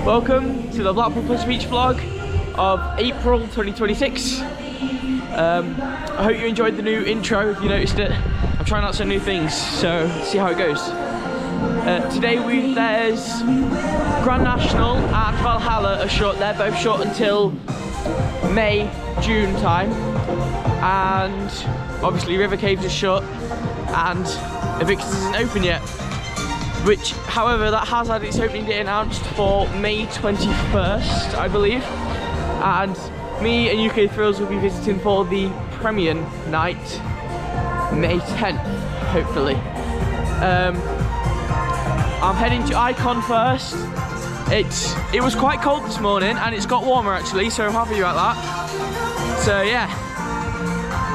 Welcome to the Blackpool Pleasure Beach vlog of April 2026. I hope you enjoyed the new intro, if you noticed it. I'm trying out some new things, so see how it goes. Today there's Grand National and Valhalla are shut. They're both shut until May, June time. And obviously River Caves is shut and Invictus isn't open yet. Which, however, that has had its opening date announced for May 21st, I believe. And me and UK.Thrills will be visiting for the premiere night, May 10th, hopefully. I'm heading to Icon first. It was quite cold this morning, and it's got warmer actually, so I'm happy about that. So yeah,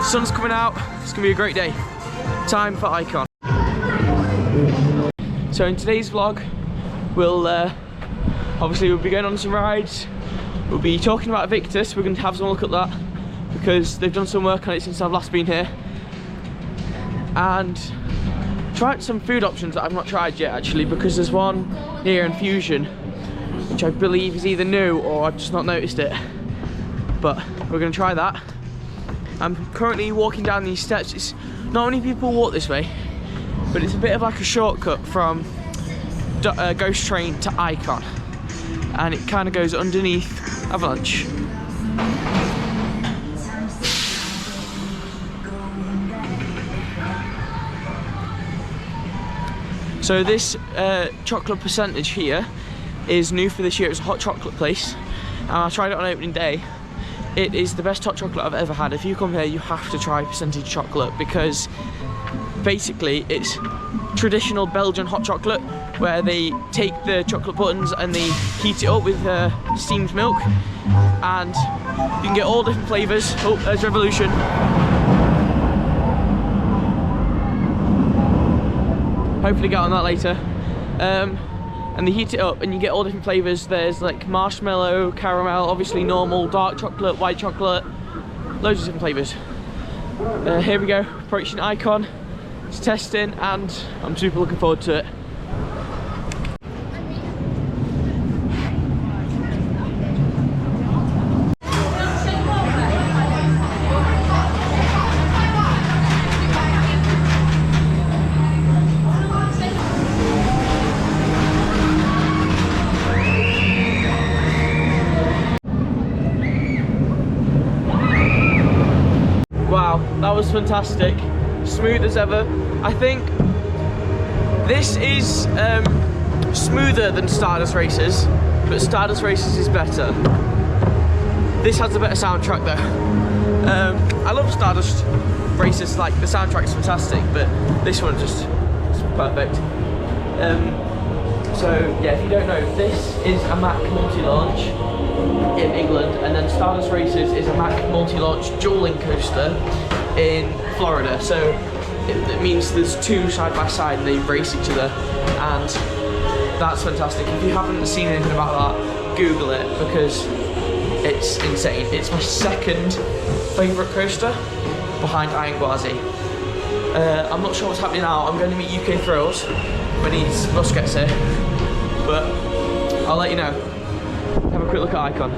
sun's coming out. It's gonna be a great day. Time for Icon. So in today's vlog, we'll be going on some rides. We'll be talking about Invictus. We're going to have some look at that because they've done some work on it since I've last been here. And try out some food options that I've not tried yet actually, because there's one near Infusion, which I believe is either new or I've just not noticed it. But we're going to try that. I'm currently walking down these steps. Not many people walk this way, but it's a bit of like a shortcut from Ghost Train to Icon, and it kind of goes underneath Avalanche. So this chocolate percentage here is new for this year. It's a hot chocolate place, and I tried it on opening day. It is the best hot chocolate I've ever had. If you come here, you have to try percentage chocolate, because basically it's traditional Belgian hot chocolate where they take the chocolate buttons and they heat it up with steamed milk, and you can get all different flavours. Oh, there's Revolution. Hopefully get on that later. And they heat it up and you get all different flavours. There's like marshmallow, caramel, obviously normal, dark chocolate, white chocolate, loads of different flavours. Here we go, approaching Icon. It's testing and I'm super looking forward to it. Wow, that was fantastic. Smooth as ever. I think this is smoother than Stardust Races, but Stardust Races is better. This has a better soundtrack though. I love Stardust Races, like the soundtrack's fantastic, but this one just is perfect. So yeah, if you don't know, this is a Mac multi-launch in England, and then Stardust Races is a Mac multi-launch dueling coaster in Florida. So it means there's two side by side and they race each other, and that's fantastic. If you haven't seen anything about that, Google it because it's insane. It's my second favourite coaster behind Iron Gwazi. I'm not sure what's happening now. I'm going to meet UK.Thrills when his bus gets here, but I'll let you know. Have a quick look at Icon.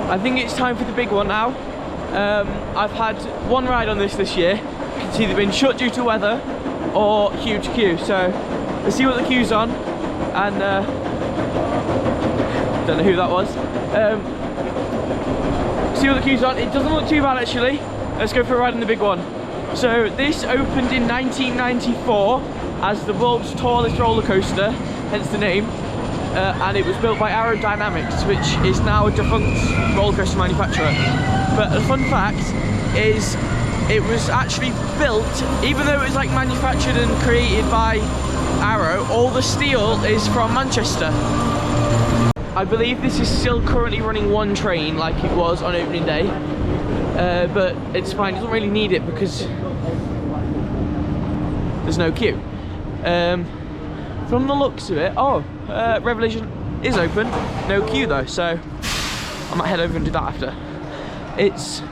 I think it's time for the big one now. I've had one ride on this year. It's either been shut due to weather or huge queue. So let's see what the queue's on. And don't know who that was. See what the queue's on. It doesn't look too bad actually. Let's go for a ride in the big one. So this opened in 1994 as the world's tallest roller coaster, hence the name. And it was built by Aerodynamics, which is now a defunct roller coaster manufacturer. But the fun fact is, it was actually built, even though it was like manufactured and created by Arrow, all the steel is from Manchester. I believe this is still currently running one train like it was on opening day, but it's fine, it doesn't really need it because there's no queue. From the looks of it, Revolution is open, no queue though, so I might head over and do that after. It's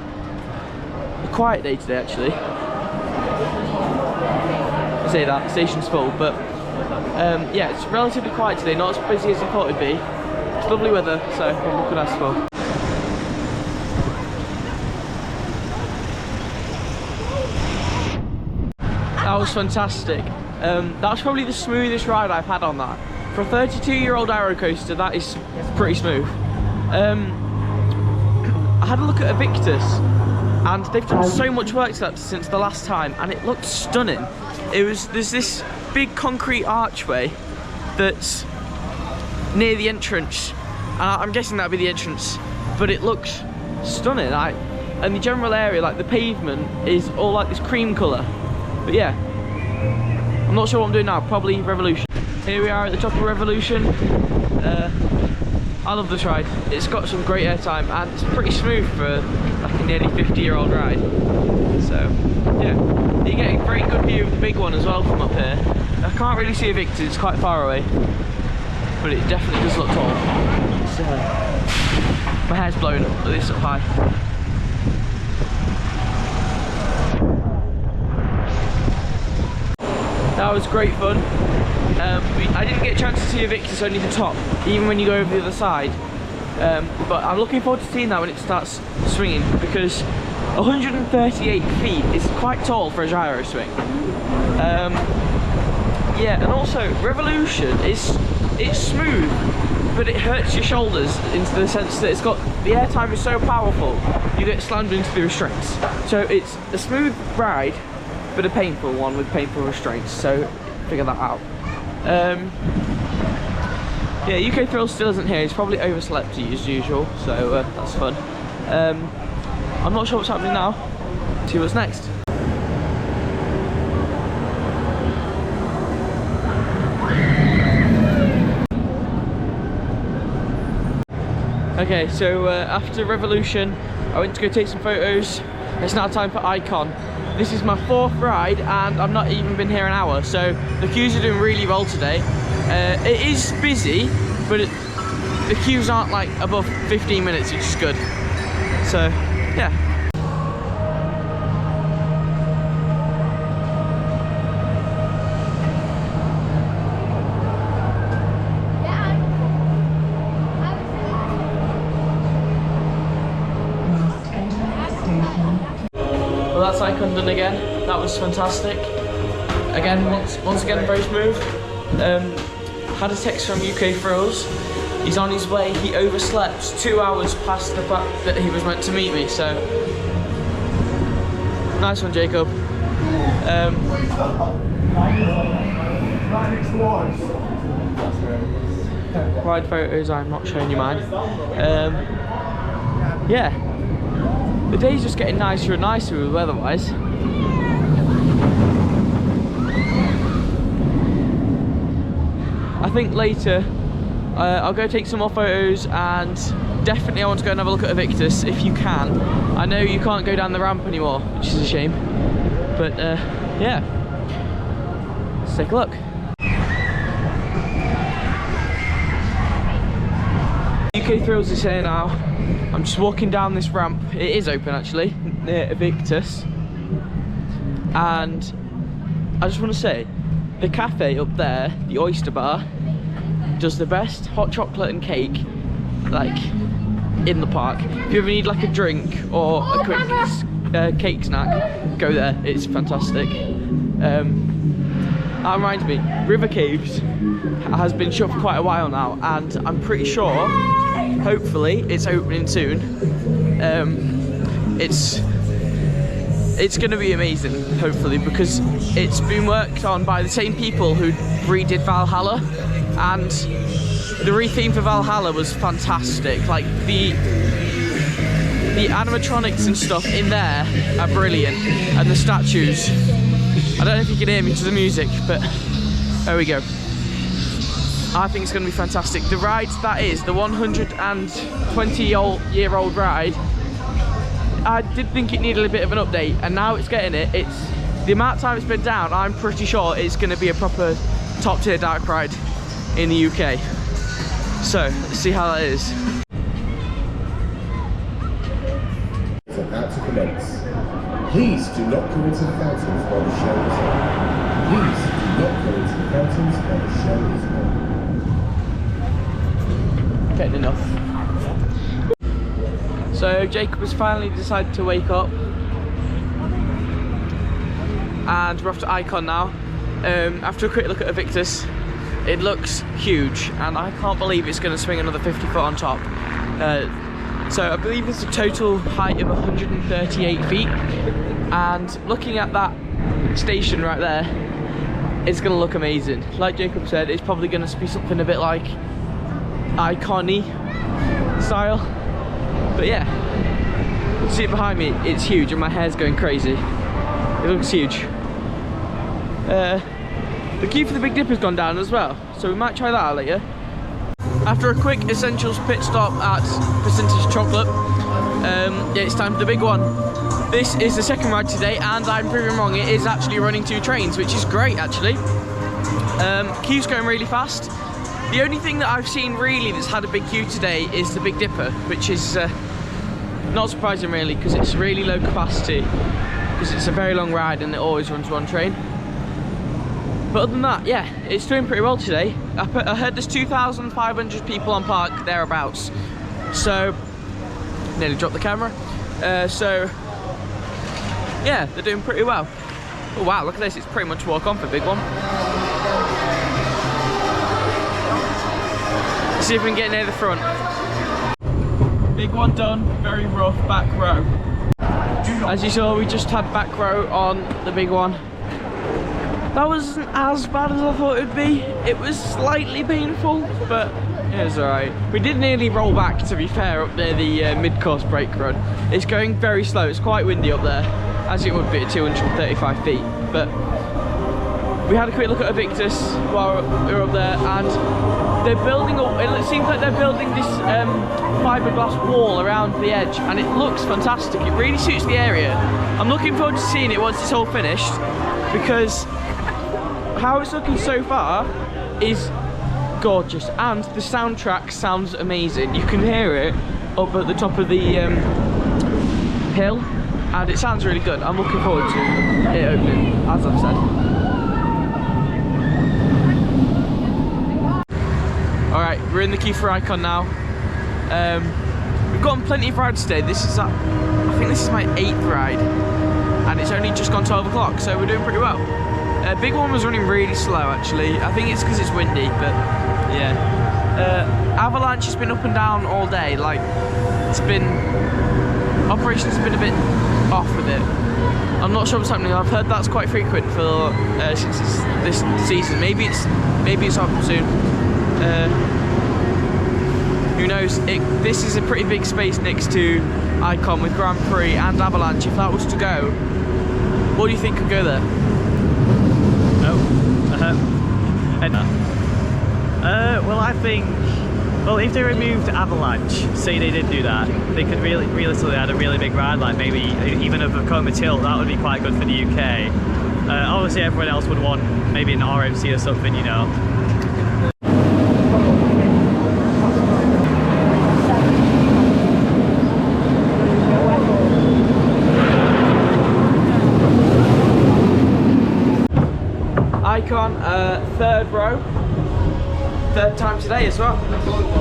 quiet day today actually. I say that, the station's full, but yeah, it's relatively quiet today, not as busy as I thought it'd be. It's lovely weather, so what could I ask for? That was fantastic. That was probably the smoothest ride I've had on that. For a 32-year-old aero coaster, that is pretty smooth. I had a look at Invictus, and they've done so much work to that since the last time, and it looked stunning. There's this big concrete archway that's near the entrance, and I'm guessing that'd be the entrance, but it looks stunning. And the general area, like the pavement, is all like this cream colour. But yeah, I'm not sure what I'm doing now, probably Revolution. Here we are at the top of Revolution. I love this ride. It's got some great airtime and it's pretty smooth for like a nearly 50-year-old ride. So yeah, you get a very good view of the big one as well from up here. I can't really see Invictus, it's quite far away, but it definitely does look tall. So, my hair's blowing up, this up high. That was great fun. I didn't get a chance to see Invictus, only the top, even when you go over the other side. But I'm looking forward to seeing that when it starts swinging, because 138 feet is quite tall for a gyro swing. Yeah, and also Revolution it's smooth, but it hurts your shoulders into the sense that it's got the airtime is so powerful, you get slammed into the restraints. So it's a smooth ride, but a painful one with painful restraints. So figure that out. Yeah, UK.Thrills still isn't here. He's probably overslept as usual, so that's fun. I'm not sure what's happening now. See what's next. Okay, so after Revolution, I went to go take some photos. It's now time for Icon. This is my 4th ride and I've not even been here an hour, so the queues are doing really well today. It is busy, but the queues aren't like above 15 minutes, which is good. So, yeah. Well, that's Icon done again. That was fantastic. Again, once again, very smooth. Had a text from UK.Thrills. He's on his way. He overslept 2 hours past the fact that he was meant to meet me. So, nice one, Jacob. Ride photos. I'm not showing you mine. Yeah. The day's just getting nicer and nicer with weather-wise. I think later I'll go take some more photos, and definitely I want to go and have a look at Invictus if you can. I know you can't go down the ramp anymore, which is a shame. But yeah, let's take a look. UK.Thrills is here now. I'm just walking down this ramp. It is open actually, near Invictus. And I just want to say, the cafe up there, the Oyster Bar, does the best hot chocolate and cake, like, in the park. If you ever need like a drink or a quick cake snack, go there, it's fantastic. That reminds me, River Caves has been shut for quite a while now, and I'm pretty sure, hopefully, it's opening soon. It's going to be amazing, hopefully, because it's been worked on by the same people who redid Valhalla, and the retheme for Valhalla was fantastic. Like, the animatronics and stuff in there are brilliant, and the statues. I don't know if you can hear me to the music, but there we go. I think it's going to be fantastic. The ride that is, the 120-year-old ride, I did think it needed a bit of an update, and now it's getting it. It's the amount of time it's been down, I'm pretty sure it's going to be a proper top-tier dark ride in the UK. So, let's see how that is. So that's commence. Please do not go into the fountains while the show is on. Please do not go into the fountains while the show is on. Getting enough. So Jacob has finally decided to wake up. And we're off to Icon now. After a quick look at Invictus, it looks huge, and I can't believe it's going to swing another 50 foot on top. So I believe it's a total height of 138 feet, and looking at that station right there, it's going to look amazing. Like Jacob said, it's probably going to be something a bit like Icon-y style, but yeah, see it behind me, it's huge, and my hair's going crazy. It looks huge. The queue for the Big Dipper's gone down as well, so we might try that out later. After a quick Essentials pit stop at Percentage Chocolate, yeah, it's time for the big one. This is the second ride today, and I'm proving wrong, it is actually running 2 trains, which is great actually. Queue's going really fast. The only thing that I've seen really that's had a big queue today is the Big Dipper, which is not surprising really, because it's really low capacity, because it's a very long ride and it always runs 1 train. But other than that, yeah, it's doing pretty well today. I heard there's 2,500 people on park, thereabouts. So, nearly dropped the camera. So, yeah, they're doing pretty well. Oh wow, look at this, it's pretty much walk on for big one. Let's see if we can get near the front. Big one done, very rough back row. As you saw, we just had back row on the big one. That wasn't as bad as I thought it would be. It was slightly painful, but it was alright. We did nearly roll back, to be fair, up near the mid-course brake run. It's going very slow, it's quite windy up there, as it would be at 235 feet. But we had a quick look at Invictus while we were up there, and they're building, it seems like they're building this fiberglass wall around the edge, and it looks fantastic. It really suits the area. I'm looking forward to seeing it once it's all finished, because how it's looking so far is gorgeous, and the soundtrack sounds amazing. You can hear it up at the top of the hill, and it sounds really good. I'm looking forward to it opening, as I've said. Alright, we're in the queue for Icon now. We've gotten plenty of rides today. This is, I think this is my 8th ride, and it's only just gone 12 o'clock, so we're doing pretty well. Big one was running really slow actually. I think it's because it's windy, but yeah. Avalanche has been up and down all day. Like, it's been, operations have been a bit off with it. I'm not sure what's happening. I've heard that's quite frequent for since this season. Maybe it's happening soon. Who knows? This is a pretty big space next to Icon with Grand Prix and Avalanche. If that was to go, what do you think could go there? Well, I think, well, if they removed Avalanche, say they did do that, they could realistically add a really big ride, like maybe even a Vekoma Tilt. That would be quite good for the UK. Obviously everyone else would want maybe an RMC or something, you know. Icon, 3rd row, 3rd time today as well.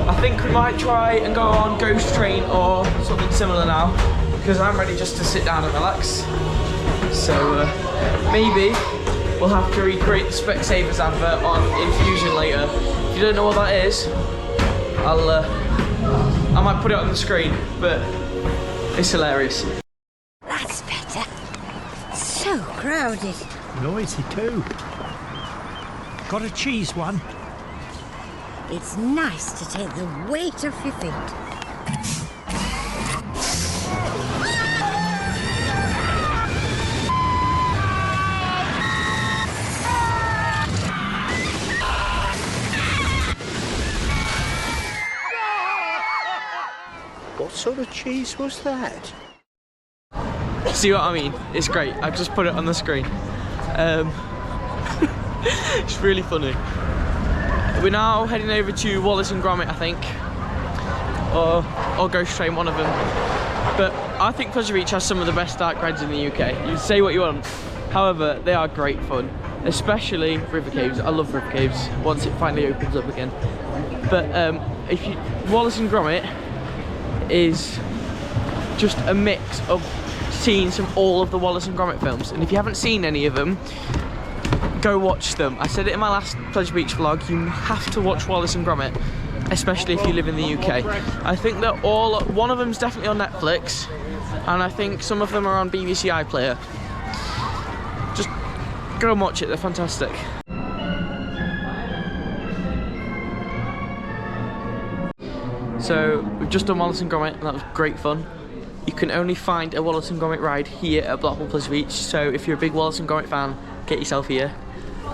I think we might try and go on Ghost Train or something similar now, because I'm ready just to sit down and relax. So maybe we'll have to recreate the Specsavers advert on Infusion later. If you don't know what that is, I might put it on the screen, but it's hilarious. That's better. So crowded. Noisy too. Got a cheese one? It's nice to take the weight off your feet. What sort of cheese was that? See what I mean? It's great. I've just put it on the screen. It's really funny. We're now heading over to Wallace and Gromit, I think, or Ghost Train, one of them. But I think Pleasure Beach has some of the best dark rides in the UK. You say what you want. However, they are great fun, especially River Caves. I love River Caves once it finally opens up again. But if you, Wallace and Gromit is just a mix of scenes from all of the Wallace and Gromit films. And if you haven't seen any of them, go watch them. I said it in my last Pleasure Beach vlog, you have to watch Wallace and Gromit, especially if you live in the UK. I think that one of them's definitely on Netflix, and I think some of them are on BBC iPlayer. Just go and watch it, they're fantastic. So we've just done Wallace and Gromit, and that was great fun. You can only find a Wallace and Gromit ride here at Blackpool Pleasure Beach, so if you're a big Wallace and Gromit fan, get yourself here.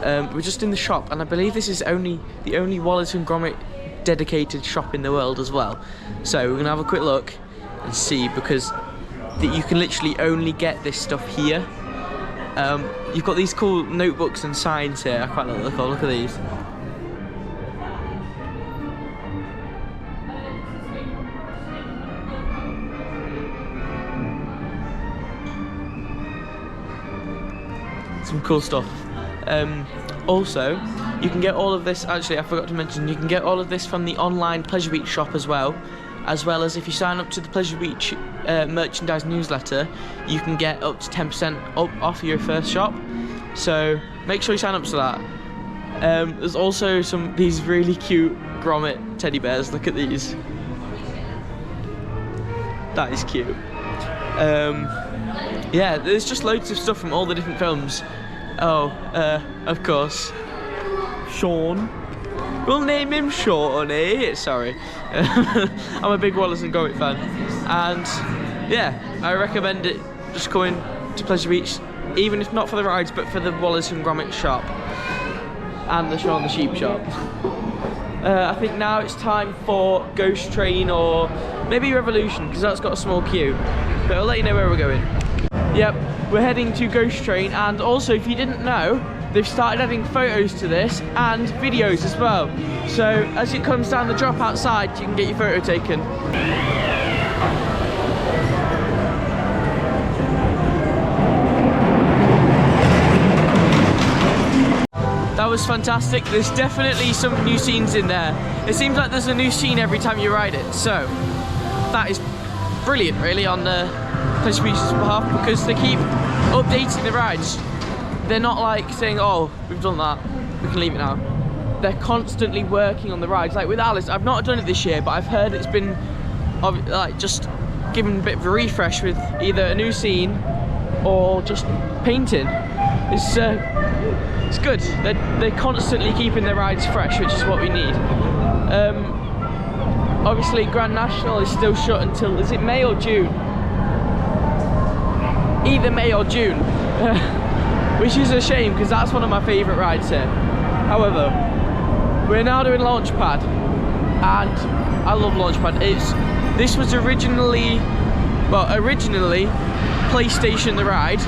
We're just in the shop, and I believe this is the only Wallace and Gromit dedicated shop in the world as well. So we're gonna have a quick look and see, because you can literally only get this stuff here. You've got these cool notebooks and signs here. I quite like the look. Look at these. Some cool stuff. Also, you can get all of this, actually I forgot to mention, you can get all of this from the online Pleasure Beach shop as well as if you sign up to the Pleasure Beach merchandise newsletter, you can get up to 10% off your first shop. So make sure you sign up to that. There's also these really cute Gromit teddy bears. Look at these. That is cute. Yeah, there's just loads of stuff from all the different films. Oh, of course, Sean. We'll name him Shawnee. Sorry. I'm a big Wallace and Gromit fan. And yeah, I recommend it. Just going to Pleasure Beach, even if not for the rides, but for the Wallace and Gromit shop. And the Shaun the Sheep shop. I think now it's time for Ghost Train or maybe Revolution, because that's got a small queue. But I'll let you know where we're going. Yep, we're heading to Ghost Train, and also if you didn't know, they've started adding photos to this and videos as well. So as it comes down the drop outside, you can get your photo taken. That was fantastic. There's definitely some new scenes in there. It seems like there's a new scene every time you ride it. So that is brilliant really on Pleasure Beach's behalf, because they keep updating the rides. They're not like saying, oh, we've done that, we can leave it now. They're constantly working on the rides. Like with Alice, I've not done it this year, but I've heard it's been like just given a bit of a refresh with either a new scene or just painting. It's good. They're constantly keeping their rides fresh, which is what we need. Obviously, Grand National is still shut until, is it May or June? Either May or June. Which is a shame, because that's one of my favourite rides here. However, we're now doing Launchpad, and I love Launchpad. This was originally PlayStation the ride,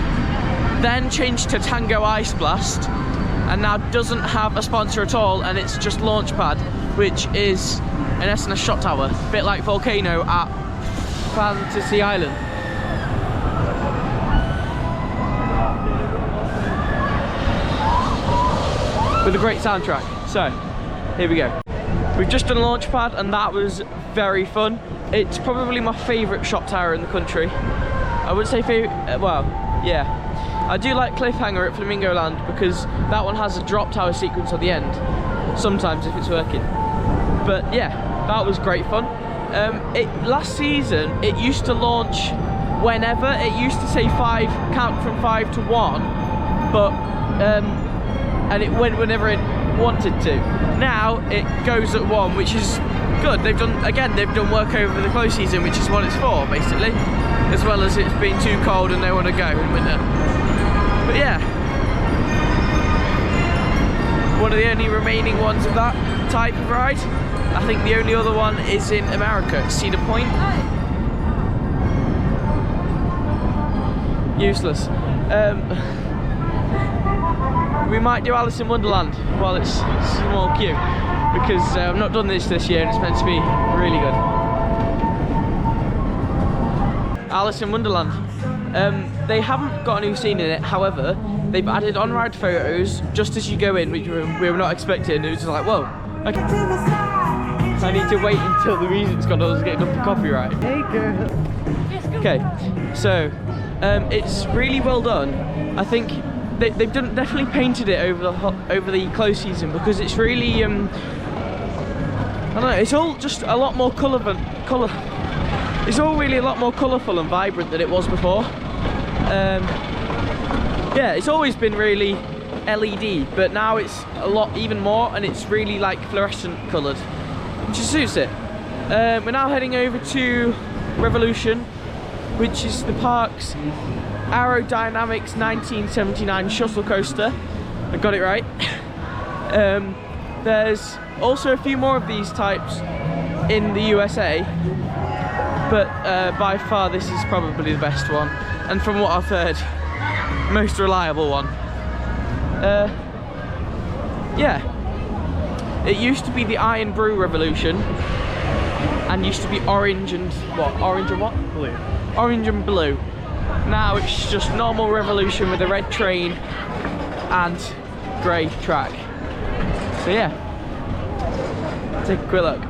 then changed to Tango Ice Blast, and now doesn't have a sponsor at all, and it's just Launchpad, which is an SNS shot tower, a bit like Volcano at Fantasy Island. With a great soundtrack. So, here we go. We've just done Launchpad, and that was very fun. It's probably my favourite shop tower in the country. I would say favourite, well, yeah. I do like Cliffhanger at Flamingo Land, because that one has a drop tower sequence at the end. Sometimes, if it's working. But yeah, that was great fun. Last season, it used to launch whenever. It used to say count from 5 to 1, but and it went whenever it wanted to. Now it goes at 1, which is good. They've done work over the close season, which is what it's for, basically. As well as it's been too cold and they want to go in winter. But yeah, one of the only remaining ones of that type of ride. I think the only other one is in America, Cedar Point. Useless. We might do Alice in Wonderland while it's small queue, because I've not done this year and it's meant to be really good. Alice in Wonderland. They haven't got a new scene in it, however, they've added on-ride photos just as you go in, which we were not expecting. It was just like, whoa, okay. I need to wait until the music's gone, or I was getting up for copyright. Hey girl. Okay, so it's really well done. I think they've definitely painted it over the close season, because it's really I don't know. It's all just a lot more It's all really a lot more colourful and vibrant than it was before. Yeah, it's always been really LED, but now it's a lot even more, and it's really like fluorescent coloured, which suits it. We're now heading over to Revolution, which is the park's Aerodynamics 1979 shuttle coaster. I got it right. There's also a few more of these types in the USA, but by far this is probably the best one, and from what I've heard, most reliable one. Yeah, it used to be the Iron Brew Revolution, and used to be orange and what? Orange and what? Blue. Orange and blue. Now it's just normal Revolution with a red train and grey track. So yeah, take a quick look.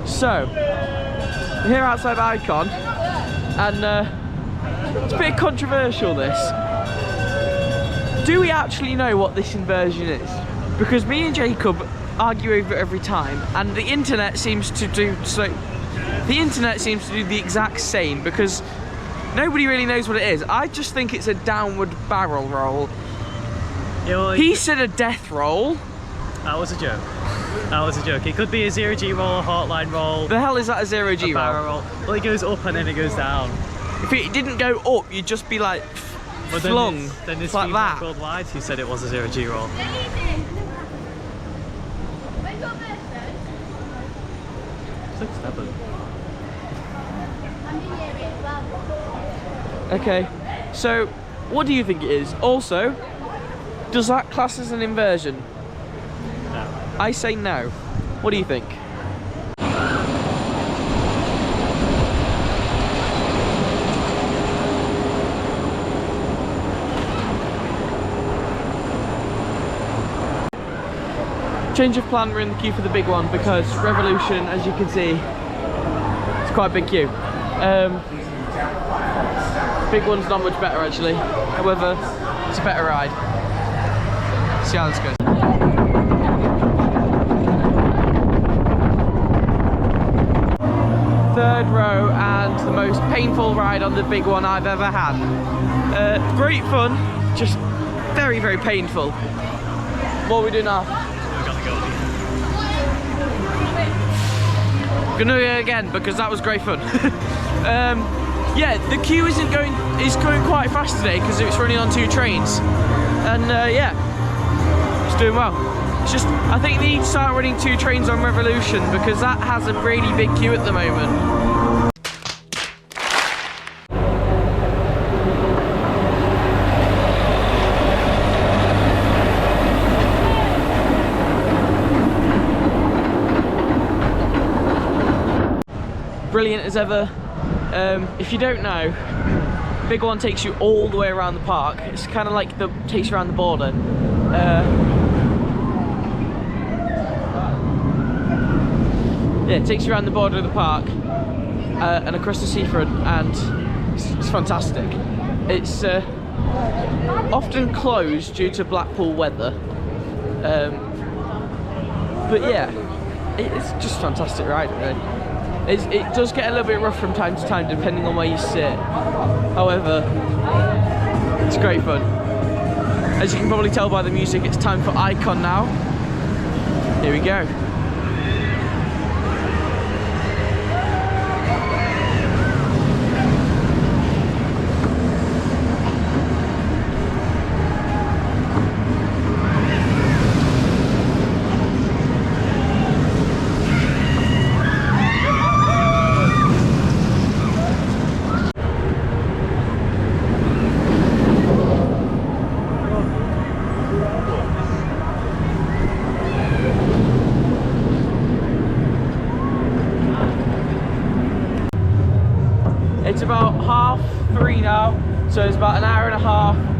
So, we're here outside Icon, and it's a bit controversial, this. Do we actually know what this inversion is? Because me and Jacob argue over it every time, and the internet seems to do the exact same, because nobody really knows what it is. I just think it's a downward barrel roll. Yeah, well, he said a death roll. That was a joke. That was a joke. It could be a 0G roll, a hotline roll. The hell is that, a 0G barrel roll? Well, it goes up and then it goes down. If it didn't go up, you'd just be like flung. Then there's like people that. worldwide who said it was a 0G roll. So stubborn. Okay, so what do you think it is? Also, does that class as an inversion? No. I say no. What do you think? Change of plan, we're in the queue for the big one, because Revolution, as you can see, it's quite a big queue. Big one's not much better actually, however, it's a better ride. See how this goes. Third row, and the most painful ride on the big one I've ever had. Great fun, just very, very painful. What are we doing now? Gonna do it again because that was great fun. Yeah, the queue is going quite fast today because it's running on 2 trains, and yeah, it's doing well. It's just, I think they need to start running 2 trains on Revolution because that has a really big queue at the moment. Brilliant as ever. If you don't know, big one takes you all the way around the park. It's kind of like takes you around the border. Yeah, it takes you around the border of the park and across the seafront, and it's fantastic. It's often closed due to Blackpool weather, but yeah, it's just a fantastic ride, really. It does get a little bit rough from time to time depending on where you sit. However, it's great fun. As you can probably tell by the music, it's time for Icon now. Here we go.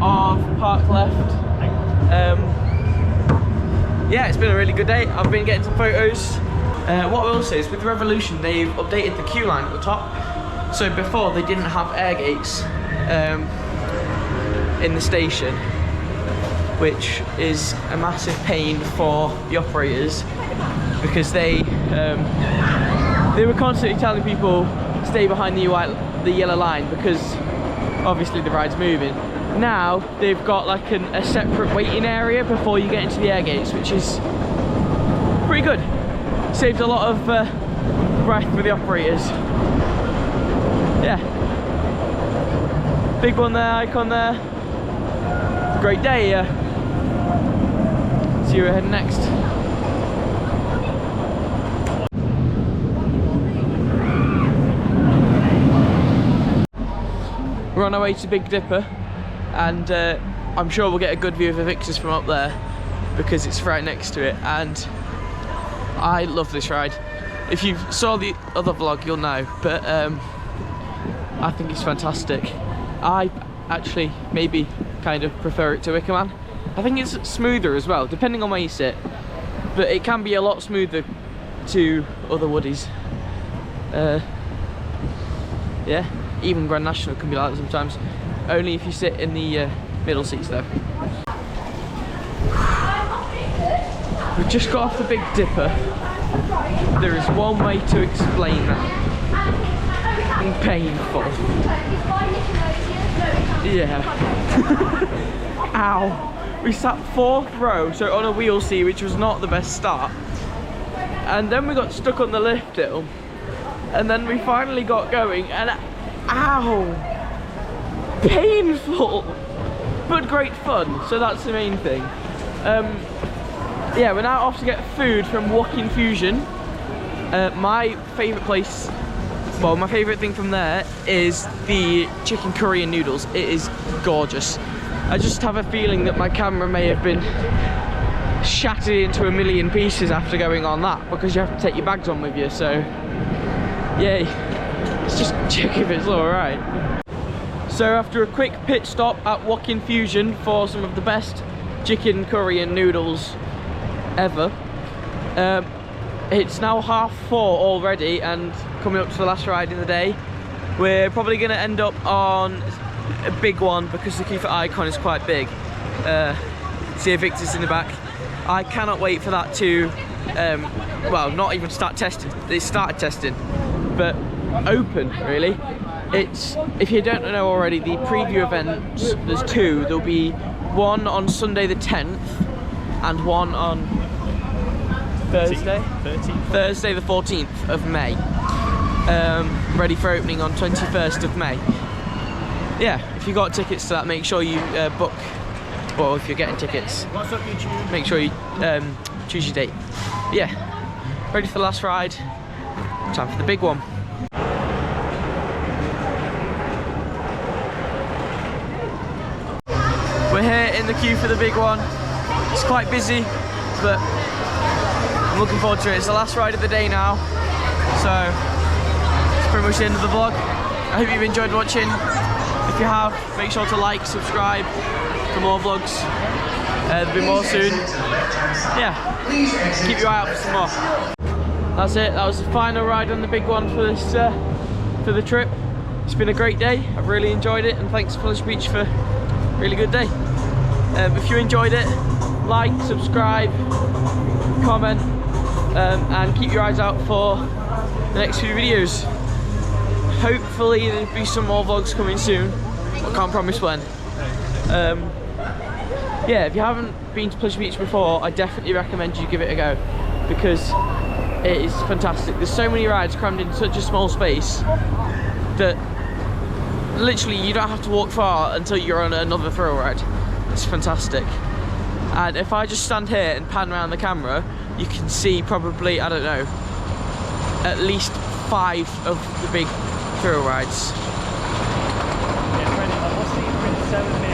of Park Left. Yeah, it's been a really good day. I've been getting some photos. What I will say is with Revolution, they've updated the queue line at the top. So before they didn't have air gates in the station, which is a massive pain for the operators, because they were constantly telling people stay behind the yellow line because obviously the ride's moving. Now they've got like a separate waiting area before you get into the air gates, which is pretty good. Saved a lot of breath for the operators. Yeah, big one there, icon there. Great day. See where we're heading next. We're on our way to Big Dipper, and I'm sure we'll get a good view of Invictus from up there because it's right next to it, and I love this ride. If you saw the other vlog, you'll know, but I think it's fantastic. I actually maybe kind of prefer it to Wickerman. I think it's smoother as well, depending on where you sit, but it can be a lot smoother to other Woodies. Yeah, even Grand National can be like that sometimes, only if you sit in the middle seats though. We've just got off the Big Dipper. There is one way to explain that. Painful. Yeah. Ow. We sat 4th row, so on a wheel seat, which was not the best start. And then we got stuck on the lift hill. And then we finally got going, and ow! Painful! But great fun, so that's the main thing. Yeah, we're now off to get food from Walk-In Fusion. My favourite place, well, my favourite thing from there is the chicken curry and noodles. It is gorgeous. I just have a feeling that my camera may have been shattered into a million pieces after going on that, because you have to take your bags on with you, so yay. Let's just check if it's alright. So after a quick pit stop at Walk-In Fusion for some of the best chicken curry and noodles ever, it's now 4:30 already and coming up to the last ride in the day. We're probably going to end up on a big one because the queue for Icon is quite big. See Invictus in the back. I cannot wait for that to well, not even start testing. They started testing, but open really. It's, if you don't know already, the preview events, there's two. There'll be one on Sunday the 10th and one on Thursday the 14th of May. Ready for opening on 21st of May. Yeah, if you got tickets to that, make sure you book, or if you're getting tickets, make sure you choose your date. Yeah, ready for the last ride, time for the big one. We're here in the queue for the big one. It's quite busy, but I'm looking forward to it. It's the last ride of the day now, so it's pretty much the end of the vlog. I hope you've enjoyed watching. If you have, make sure to like, subscribe for more vlogs. There'll be more soon. Yeah, keep your eye out for some more. That's it. That was the final ride on the big one for this for the trip. It's been a great day. I've really enjoyed it, and thanks Pleasure Beach for a really good day. If you enjoyed it, like, subscribe, comment, and keep your eyes out for the next few videos. Hopefully there'll be some more vlogs coming soon. I can't promise when. Yeah, if you haven't been to Pleasure Beach before, I definitely recommend you give it a go, because it is fantastic. There's so many rides crammed in such a small space that literally you don't have to walk far until you're on another thrill ride. It's fantastic. And if I just stand here and pan around the camera, you can see probably, I don't know, at least 5 of the big thrill rides. Yeah, Freddie, I was thinking 7 minutes.